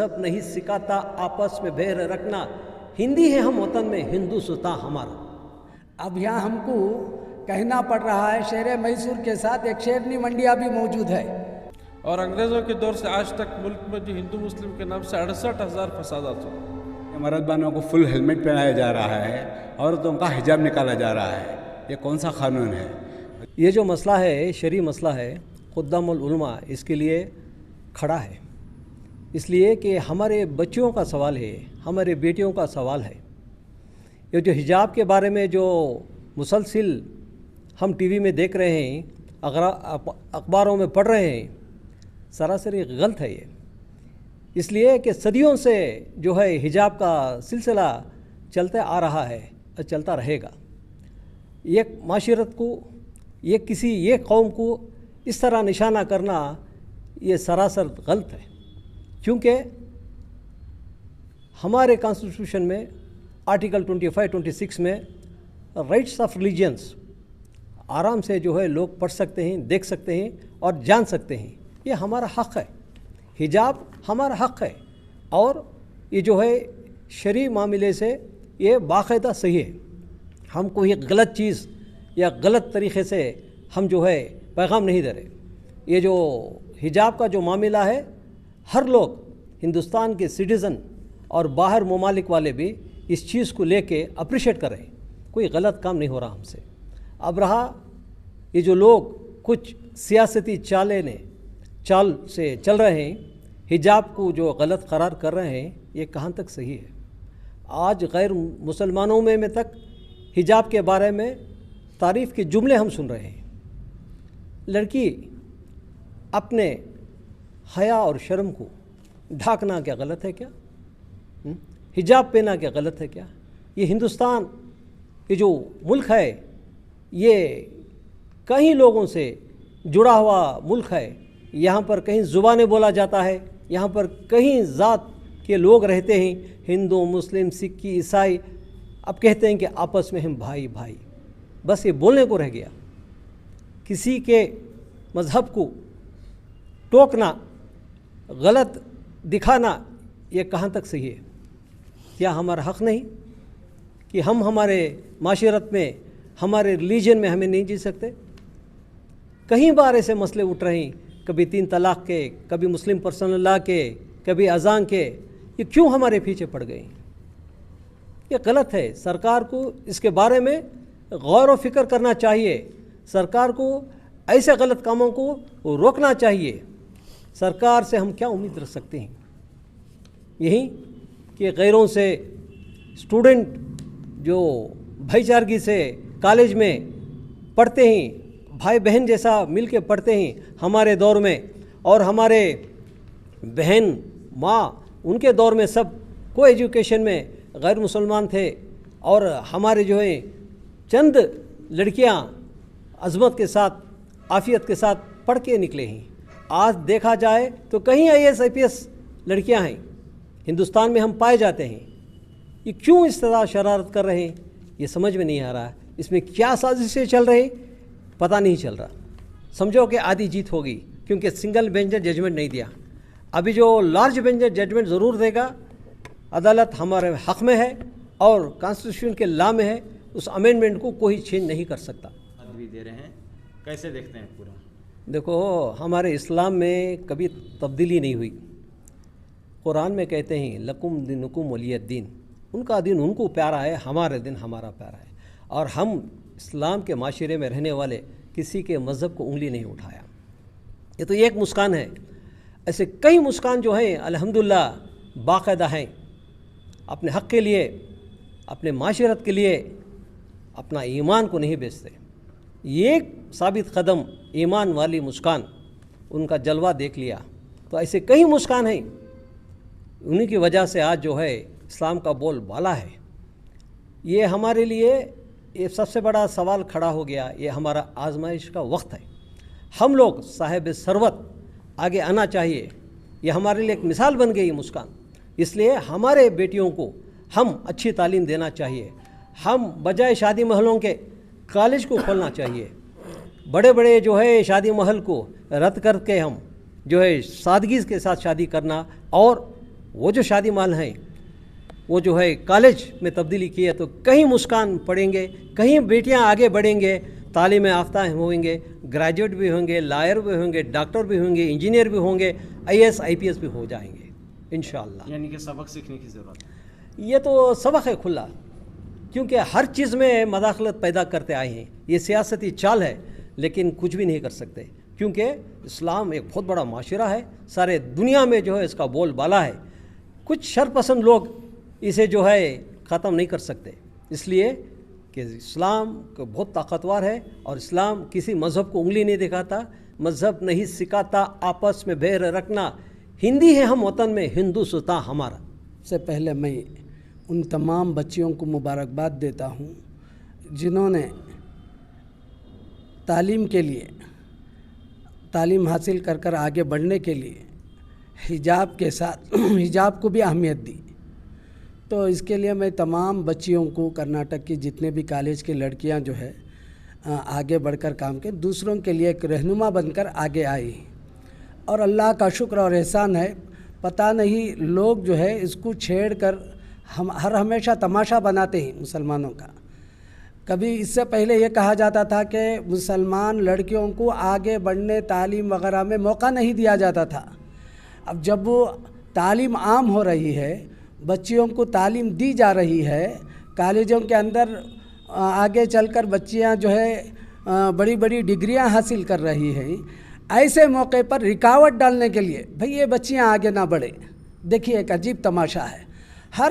مذہب نہیں سکھاتا آپس میں بیر رکھنا، ہندی ہے ہم وطن میں ہندوستان ہمارا۔ اب یہاں ہم کو کہنا پڑ رہا ہے شہر میسور کے ساتھ ایک شیرنی منڈیا بھی موجود ہے، اور انگریزوں کے دور سے آج تک ملک میں جو ہندو مسلم کے نام سے 68,000 فسادات ہوئے۔ مرد بانوں کو فل ہیلمٹ پہنایا جا رہا ہے، عورتوں کا حجاب نکالا جا رہا ہے، یہ کون سا قانون ہے؟ یہ جو مسئلہ ہے شرعی مسئلہ ہے، خدام العلماء اس کے لیے کھڑا ہے، اس لیے کہ ہمارے بچوں کا سوال ہے، ہمارے بیٹیوں کا سوال ہے۔ یہ جو حجاب کے بارے میں جو مسلسل ہم ٹی وی میں دیکھ رہے ہیں، اخباروں میں پڑھ رہے ہیں، سراسر غلط ہے یہ، اس لیے کہ صدیوں سے جو ہے حجاب کا سلسلہ چلتا آ رہا ہے اور چلتا رہے گا۔ ایک معاشرت کو، ایک قوم کو اس طرح نشانہ کرنا یہ سراسر غلط ہے، کیونکہ ہمارے کانسٹیٹیوشن میں آرٹیکل 25, 26 میں رائٹس آف ریلیجنس آرام سے جو ہے لوگ پڑھ سکتے ہیں، دیکھ سکتے ہیں اور جان سکتے ہیں، یہ ہمارا حق ہے، حجاب ہمارا حق ہے، اور یہ جو ہے شرعی معاملے سے یہ باقاعدہ صحیح ہے۔ ہم کو ایک غلط چیز یا غلط طریقے سے ہم جو ہے پیغام نہیں دے رہے۔ یہ جو حجاب کا جو معاملہ ہے، ہر لوگ ہندوستان کے سٹیزن اور باہر ممالک والے بھی اس چیز کو لے کے اپریشیٹ کر رہے ہیں، کوئی غلط کام نہیں ہو رہا ہم سے۔ اب رہا یہ جو لوگ کچھ سیاسی چال سے چل رہے ہیں، حجاب کو جو غلط قرار کر رہے ہیں، یہ کہاں تک صحیح ہے؟ آج غیر مسلمانوں میں تک حجاب کے بارے میں تعریف کے جملے ہم سن رہے ہیں۔ لڑکی اپنے حیا اور شرم کو ڈھانکنا کیا غلط ہے کیا؟ حجاب پہنا کیا غلط ہے کیا؟ یہ ہندوستان، یہ جو ملک ہے، یہ کئی لوگوں سے جڑا ہوا ملک ہے۔ یہاں پر کہیں زبانیں بولا جاتا ہے، یہاں پر کہیں ذات کے لوگ رہتے ہیں، ہندو، مسلم، سکھ، عیسائی۔ اب کہتے ہیں کہ آپس میں ہم بھائی بھائی، بس یہ بولنے کو رہ گیا۔ کسی کے مذہب کو ٹوکنا، غلط دکھانا، یہ کہاں تک صحیح ہے؟ کیا ہمارا حق نہیں کہ ہم ہمارے معاشرت میں، ہمارے ریلیجن میں ہمیں نہیں جی سکتے؟ کہیں بار ایسے مسئلے اٹھ رہے ہیں، کبھی 3 طلاق کے، کبھی مسلم پرسنل لاء کے، کبھی اذان کے، یہ کیوں ہمارے پیچھے پڑ گئے ہیں؟ یہ غلط ہے۔ سرکار کو اس کے بارے میں غور و فکر کرنا چاہیے، سرکار کو ایسے غلط کاموں کو روکنا چاہیے۔ سرکار سے ہم کیا امید رکھ سکتے ہیں؟ یہی کہ غیروں سے اسٹوڈنٹ جو بھائی چارگی سے کالج میں پڑھتے ہیں، بھائی بہن جیسا مل کے پڑھتے ہیں ہمارے دور میں، اور ہمارے بہن ماں ان کے دور میں سب کو ایجوکیشن میں غیر مسلمان تھے، اور ہمارے جو ہے چند لڑکیاں عظمت کے ساتھ، عافیت کے ساتھ پڑھ کے نکلے ہیں۔ آج دیکھا جائے تو کہیں IAS IPS لڑکیاں ہیں ہندوستان میں ہم پائے جاتے ہیں۔ یہ کیوں اس طرح شرارت کر رہے ہیں؟ یہ سمجھ میں نہیں آ رہا ہے۔ اس میں کیا سازشیں چل رہی پتہ نہیں چل رہا۔ سمجھو کہ آدھی جیت ہوگی، کیونکہ سنگل بینچ نے ججمنٹ نہیں دیا۔ ابھی جو لارج بینچ ججمنٹ ضرور دے گا۔ عدالت ہمارے حق میں ہے اور کانسٹیٹیوشن کے لا میں ہے، اس امینڈمنٹ کو کوئی چینج نہیں کر سکتا۔ بھی دے رہے ہیں، کیسے دیکھتے ہیں پورا؟ دیکھو، ہمارے اسلام میں کبھی تبدیلی نہیں ہوئی۔ قرآن میں کہتے ہیں لکم دینکم ولی الدین، ان کا دین ان کو پیارا ہے، ہمارا دین ہمارا پیارا ہے، اور ہم اسلام کے معاشرے میں رہنے والے کسی کے مذہب کو انگلی نہیں اٹھایا۔ یہ تو ایک مسکان ہے، ایسے کئی مسکان جو ہیں الحمدللہ باقاعدہ ہیں، اپنے حق کے لیے، اپنے معاشرت کے لیے اپنا ایمان کو نہیں بیچتے۔ ایک ثابت قدم ایمان والی مسکان، ان کا جلوہ دیکھ لیا، تو ایسے کئی مسکان ہیں، انہی کی وجہ سے آج جو ہے اسلام کا بول بالا ہے۔ یہ ہمارے لیے یہ سب سے بڑا سوال کھڑا ہو گیا، یہ ہمارا آزمائش کا وقت ہے۔ ہم لوگ صاحب ثروت آگے آنا چاہیے، یہ ہمارے لیے ایک مثال بن گئی مسکان۔ اس لیے ہمارے بیٹیوں کو ہم اچھی تعلیم دینا چاہیے، ہم بجائے شادی محلوں کے کالج کو کھولنا چاہیے، بڑے بڑے جو ہے شادی محل کو رد کر کے ہم جو ہے سادگی کے ساتھ شادی کرنا، اور وہ جو شادی مال ہیں وہ جو ہے کالج میں تبدیلی کی ہے تو کہیں مسکان پڑیں گے, کہیں بیٹیاں آگے بڑھیں گے, تعلیم یافتہ ہوئیں گے, گریجویٹ بھی ہوں گے, لائر بھی ہوں گے, ڈاکٹر بھی ہوں گے, انجینئر بھی ہوں گے, IAS IPS بھی ہو جائیں گے انشاءاللہ. یعنی کہ سبق سیکھنے کی ضرورت ہے. یہ تو سبق ہے کھلا, کیونکہ ہر چیز میں مداخلت پیدا کرتے آئے ہیں. یہ سیاستی چال ہے لیکن کچھ بھی نہیں کر سکتے, کیونکہ اسلام ایک بہت بڑا معاشرہ ہے, سارے دنیا میں جو ہے اس کا بول بالا ہے. کچھ شرپسند لوگ اسے جو ہے ختم نہیں کر سکتے, اس لیے کہ اسلام بہت طاقتور ہے اور اسلام کسی مذہب کو انگلی نہیں دکھاتا, مذہب نہیں سکھاتا آپس میں بیر رکھنا. ہندی ہے ہم وطن میں, ہندوستان ہمارا. سے پہلے میں ان تمام بچیوں کو مبارکباد دیتا ہوں جنہوں نے تعلیم کے لیے, تعلیم حاصل کر کر آگے بڑھنے کے لیے حجاب کے ساتھ حجاب کو بھی اہمیت دی. تو اس کے لیے میں تمام بچیوں کو, کرناٹک کی جتنے بھی کالج کی لڑکیاں جو ہے آگے بڑھ کر کام کے دوسروں کے لیے ایک رہنما بن کر آگے آئی. اور اللہ کا شکر اور احسان ہے, پتہ نہیں لوگ جو ہے اس کو چھیڑ کر ہمیشہ تماشا بناتے ہیں مسلمانوں کا. کبھی اس سے پہلے یہ کہا جاتا تھا کہ مسلمان لڑکیوں کو آگے بڑھنے, تعلیم وغیرہ میں موقع نہیں دیا جاتا تھا. اب جب وہ تعلیم عام ہو رہی ہے, بچیوں کو تعلیم دی جا رہی ہے, کالجوں کے اندر آگے چل کر بچیاں جو ہے بڑی بڑی ڈگریاں حاصل کر رہی ہیں, ایسے موقع پر رکاوٹ ڈالنے کے لیے بھئی یہ بچیاں آگے نہ بڑھیں. دیکھیے ایک عجیب تماشا ہے,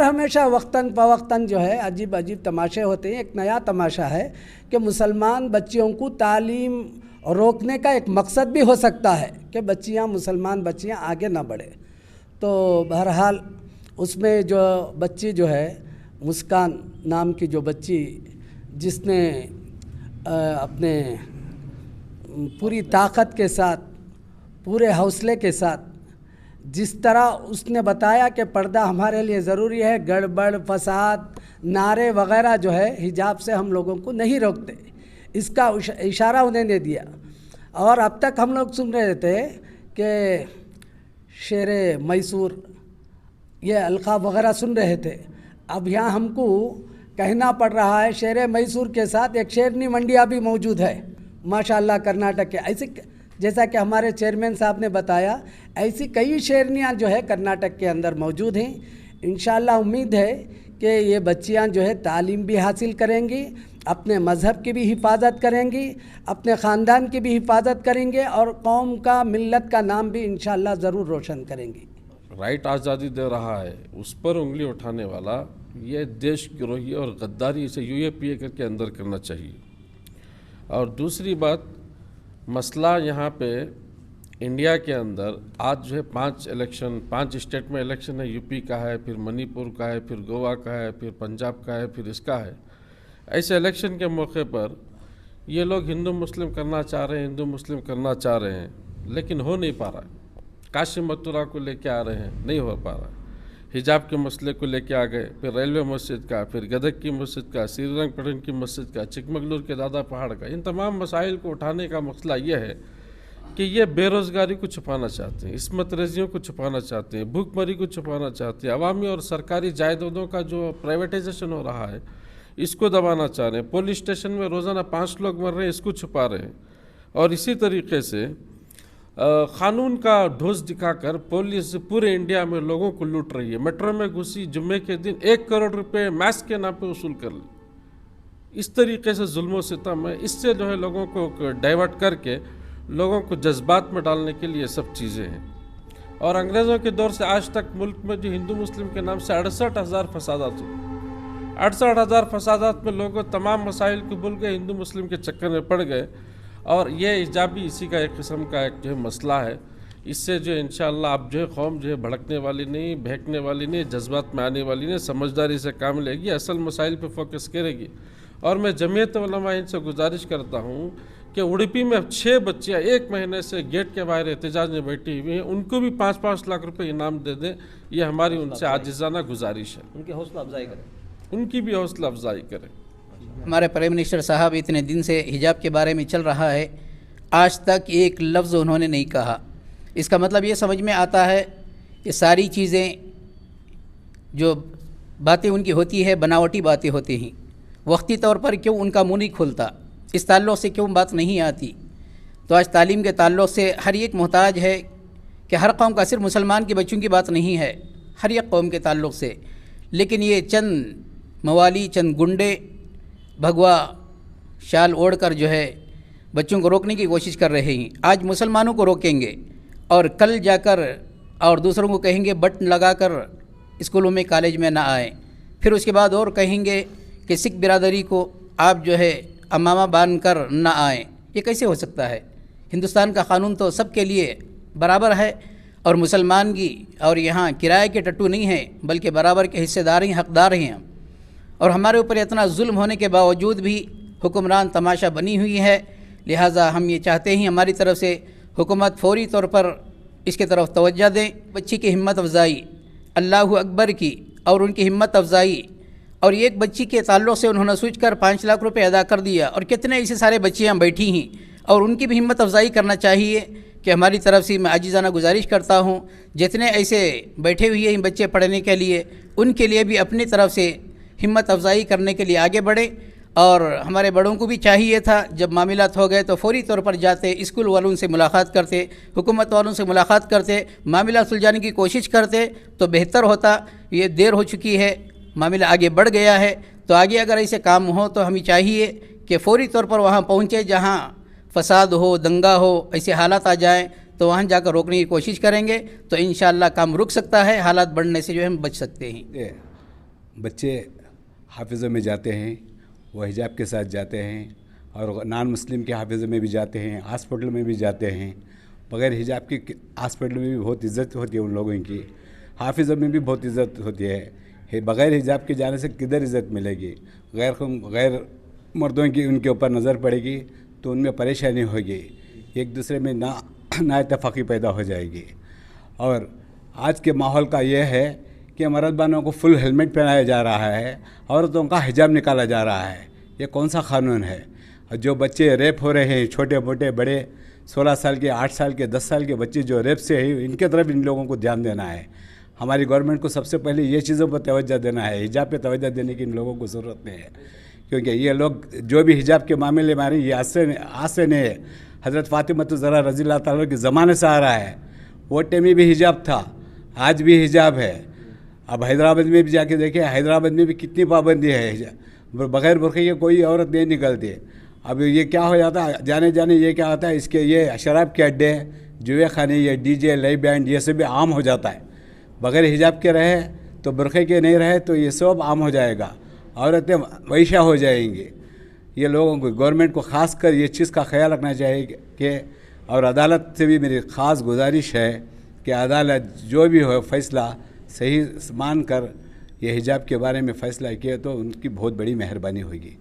ہمیشہ وقتاً فوقتاً جو ہے عجیب تماشے ہوتے ہیں. ایک نیا تماشا ہے کہ مسلمان بچیوں کو تعلیم روکنے کا ایک مقصد بھی ہو سکتا ہے کہ مسلمان بچیاں آگے نہ بڑھیں. تو بہرحال اس میں جو بچی جو ہے مسکان نام کی جو بچی, جس نے اپنے پوری طاقت کے ساتھ, پورے حوصلے کے ساتھ جس طرح اس نے بتایا کہ پردہ ہمارے لیے ضروری ہے, گڑبڑ فساد نعرے وغیرہ جو ہے حجاب سے ہم لوگوں کو نہیں روکتے, اس کا اشارہ انہیں نے دیا. اور اب تک ہم لوگ سن رہے تھے کہ شیر میسور یہ القاب وغیرہ سن رہے تھے, اب یہاں ہم کو کہنا پڑ رہا ہے شیر میسور کے ساتھ ایک شیرنی منڈیا بھی موجود ہے ماشاءاللہ کرناٹک کے. ایسے جیسا کہ ہمارے چیئرمین صاحب نے بتایا, ایسی کئی شیرنیاں جو ہے کرناٹک کے اندر موجود ہیں. انشاءاللہ امید ہے کہ یہ بچیاں جو ہے تعلیم بھی حاصل کریں گی, اپنے مذہب کی بھی حفاظت کریں گی, اپنے خاندان کی بھی حفاظت کریں گے, اور قوم کا, ملت کا نام بھی انشاءاللہ ضرور روشن کریں گی. رائٹ آزادی دے رہا ہے, اس پر انگلی اٹھانے والا یہ دیش گروہی اور غداری اسے UAPA کر کے اندر کرنا چاہیے. اور دوسری بات, مسئلہ یہاں پہ انڈیا کے اندر آج جو ہے 5 اسٹیٹ میں الیکشن ہے. UP کا ہے, پھر منی پور کا ہے, پھر گوا کا ہے, پھر پنجاب کا ہے, پھر اس کا ہے. ایسے الیکشن کے موقع پر یہ لوگ ہندو مسلم کرنا چاہ رہے ہیں, لیکن ہو نہیں پا رہا ہے. کاشی متھرا کو لے کے آ رہے ہیں, نہیں ہو پا رہا ہے. حجاب کے مسئلے کو لے کے آ گئے, پھر ریلوے مسجد کا, پھر گدک کی مسجد کا, سری رنگ پٹن کی مسجد کا, چکمگلور کے دادا پہاڑ کا. ان تمام مسائل کو اٹھانے کا مسئلہ یہ ہے کہ یہ بے روزگاری کو چھپانا چاہتے ہیں, عصمت ریزیوں کو چھپانا چاہتے ہیں, بھوک مری کو چھپانا چاہتے ہیں, عوامی اور سرکاری جائیدادوں کا جو پرائیویٹائزیشن ہو رہا ہے اس کو دبانا چاہ رہے ہیں. پولیس اسٹیشن میں روزانہ 5 لوگ مر رہے ہیں, اس کو چھپا رہے ہیں. اور اسی طریقے سے قانون کا ڈھوس دکھا کر پولیس پورے انڈیا میں لوگوں کو لوٹ رہی ہے. میٹرو میں گھسی, جمعے کے دن 1 کروڑ روپے ماسک کے نام پہ وصول کر لی. اس طریقے سے ظلم و ستم ہے. اس سے جو ہے لوگوں کو ڈائیورٹ کر کے لوگوں کو جذبات میں ڈالنے کے لیے سب چیزیں ہیں. اور انگریزوں کے دور سے آج تک ملک میں جو ہندو مسلم کے نام سے 68,000 فسادات ہوئے. 68,000 فسادات میں لوگوں تمام مسائل کو بھول گئے, ہندو مسلم کے چکر میں پڑ گئے. اور یہ ایجابی اسی کا ایک قسم کا ایک جو ہے مسئلہ ہے. اس سے جو انشاءاللہ اب جو ہے قوم جو ہے بھڑکنے والی نہیں, بہکنے والی نہیں, جذبات میں آنے والی نہیں, سمجھداری سے کام لے گی, اصل مسائل پہ فوکس کرے گی. اور میں جمعیت علماء ہند سے گزارش کرتا ہوں کہ اڑپی میں 6 بچیاں 1 مہینے سے گیٹ کے باہر احتجاج میں بیٹھی ہوئی ہیں, ان کو بھی 5-5 لاکھ روپے انعام دے دیں. یہ ہماری ان سے عاجزانہ گزارش ہے. ان کی حوصلہ افزائی کریں, ان کی بھی حوصلہ افزائی کریں. ہمارے پرائم منسٹر صاحب اتنے دن سے حجاب کے بارے میں چل رہا ہے, آج تک ایک لفظ انہوں نے نہیں کہا. اس کا مطلب یہ سمجھ میں آتا ہے کہ ساری چیزیں جو باتیں ان کی ہوتی ہے بناوٹی باتیں ہوتی ہیں، وقتی طور پر کیوں ان کا منہ نہیں کھلتا، اس تعلق سے کیوں بات نہیں آتی؟ تو آج تعلیم کے تعلق سے ہر ایک محتاج ہے کہ ہر قوم کا صرف مسلمان کے بچوں کی بات نہیں ہے، ہر ایک قوم کے تعلق سے، لیکن یہ چند موالی، چند گنڈے بھگوا شال اوڑھ کر جو ہے بچوں کو روکنے کی کوشش کر رہے ہیں۔ آج مسلمانوں کو روکیں گے اور کل جا کر اور دوسروں کو کہیں گے بٹن لگا کر اسکولوں میں کالج میں نہ آئیں، پھر اس کے بعد اور کہیں گے کہ سکھ برادری کو آپ جو ہے امامہ باندھ کر نہ آئیں۔ یہ کیسے ہو سکتا ہے؟ ہندوستان کا قانون تو سب کے لیے برابر ہے، اور مسلمان کی اور یہاں کرائے کے ٹٹو نہیں ہیں بلکہ برابر کے حصے دار ہیں، حقدار ہیں ہم، اور ہمارے اوپر اتنا ظلم ہونے کے باوجود بھی حکمران تماشا بنی ہوئی ہے۔ لہٰذا ہم یہ چاہتے ہیں ہماری طرف سے حکومت فوری طور پر اس کی طرف توجہ دیں، بچی کی ہمت افزائی اللہ اکبر کی اور ان کی ہمت افزائی، اور ایک بچی کے تعلق سے انہوں نے سوچ کر 5 لاکھ روپے ادا کر دیا، اور کتنے ایسے سارے بچیاں بیٹھی ہیں، اور ان کی بھی ہمت افزائی کرنا چاہیے کہ ہماری طرف سے میں عاجزانہ گزارش کرتا ہوں جتنے ایسے بیٹھے ہوئے ہیں بچے پڑھنے کے لیے، ان کے لیے بھی اپنی طرف سے ہمت افزائی کرنے کے لیے آگے بڑھیں۔ اور ہمارے بڑوں کو بھی چاہیے تھا جب معاملات ہو گئے تو فوری طور پر جاتے، اسکول والوں سے ملاقات کرتے، حکومت والوں سے ملاقات کرتے، معاملہ سلجھانے کی کوشش کرتے تو بہتر ہوتا۔ یہ دیر ہو چکی ہے، معاملہ آگے بڑھ گیا ہے، تو آگے اگر ایسے کام ہو تو ہمیں چاہیے کہ فوری طور پر وہاں پہنچے جہاں فساد ہو، دنگا ہو، ایسے حالات آ جائیں تو وہاں جا کر روکنے کی کوشش کریں گے تو انشاءاللہ کام رک سکتا ہے، حالات بڑھنے سے جو ہے ہم بچ سکتے ہیں۔ بچے حافظوں میں جاتے ہیں، وہ حجاب کے ساتھ جاتے ہیں، اور نان مسلم کے حافظوں میں بھی جاتے ہیں، ہاسپٹل میں بھی جاتے ہیں، بغیر حجاب کے ہاسپٹل میں بھی بہت عزت ہوتی ہے ان لوگوں کی، حافظوں میں بھی بہت عزت ہوتی ہے۔ بغیر حجاب کے جانے سے کدھر عزت ملے گی؟ غیر مردوں کی ان کے اوپر نظر پڑے گی تو ان میں پریشانی ہوگی، ایک دوسرے میں نا اتفاقی پیدا ہو جائے گی۔ اور آج کے ماحول کا یہ ہے کہ مرد بانوں کو فل ہیلمٹ پہنایا جا رہا ہے، عورتوں کا حجاب نکالا جا رہا ہے۔ یہ کون سا قانون ہے؟ جو بچے ریپ ہو رہے ہیں، چھوٹے موٹے بڑے 16 سال کے، 8 سال کے، 10 سال کے بچے جو ریپ سے ہیں، ان کے طرف ان لوگوں کو دھیان دینا ہے۔ ہماری گورنمنٹ کو سب سے پہلے یہ چیزوں پر توجہ دینا ہے، حجاب پہ توجہ دینے کی ان لوگوں کو ضرورت نہیں ہے، کیونکہ یہ لوگ جو بھی حجاب کے معاملے میں آ رہے ہیں یہ آج سے نہیں ہے، حضرت فاطمہ زہرا رضی اللہ تعالیٰ کے زمانے سے آ رہا ہے۔ وہ ٹائم میں بھی حجاب تھا، آج بھی حجاب ہے۔ اب حیدرآباد میں بھی جا کے دیکھیں، حیدرآباد میں بھی کتنی پابندی ہے، بغیر برقعے کے کوئی عورت نہیں نکلتی۔ اب یہ کیا ہو جاتا ہے، جانے یہ کیا ہوتا ہے، اس کے یہ شراب کے اڈے، جوئے خانے، یہ ڈی جے، لائی بینڈ، یہ سب عام ہو جاتا ہے۔ بغیر حجاب کے رہے تو برقعے کے نہیں رہے تو یہ سب عام ہو جائے گا، عورتیں ویشا ہو جائیں گی۔ یہ لوگوں کو، گورنمنٹ کو خاص کر یہ چیز کا خیال رکھنا چاہیے کہ، اور عدالت سے بھی میری خاص گزارش ہے کہ عدالت جو بھی ہو فیصلہ صحیح مان کر یہ حجاب کے بارے میں فیصلہ کیا تو ان کی بہت بڑی مہربانی ہوگی۔